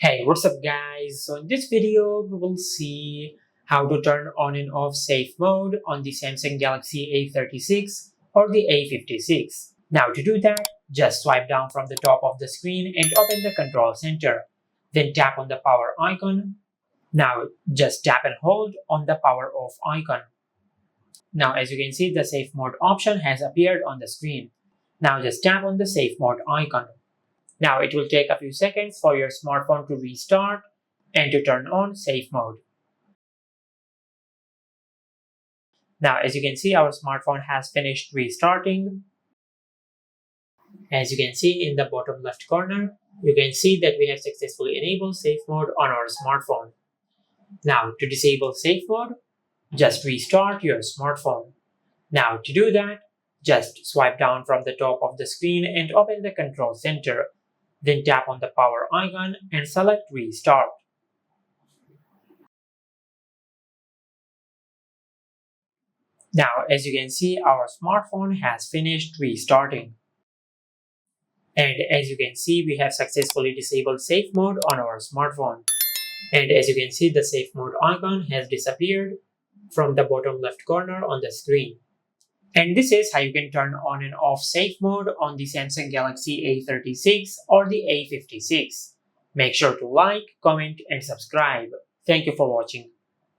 Hey, what's up guys? So in this video, we will see how to turn on and off safe mode on the Samsung Galaxy A36 or the A56. Now to do that, just swipe down from the top of the screen and open the control center. Then tap on the power icon. Now just tap and hold on the power off icon. Now as you can see, the safe mode option has appeared on the screen. Now just tap on the safe mode icon. Now it will take a few seconds for your smartphone to restart and to turn on safe mode. Now as you can see, our smartphone has finished restarting. As you can see in the bottom left corner, you can see that we have successfully enabled safe mode on our smartphone. Now to disable safe mode, just restart your smartphone. Now to do that, just swipe down from the top of the screen and open the control center. Then tap on the power icon and select restart. Now, as you can see, our smartphone has finished restarting. And as you can see, we have successfully disabled safe mode on our smartphone. And as you can see, the safe mode icon has disappeared from the bottom left corner on the screen. And this is how you can turn on and off safe mode on the Samsung Galaxy A36 or the A56. Make sure to like, comment, and subscribe. Thank you for watching.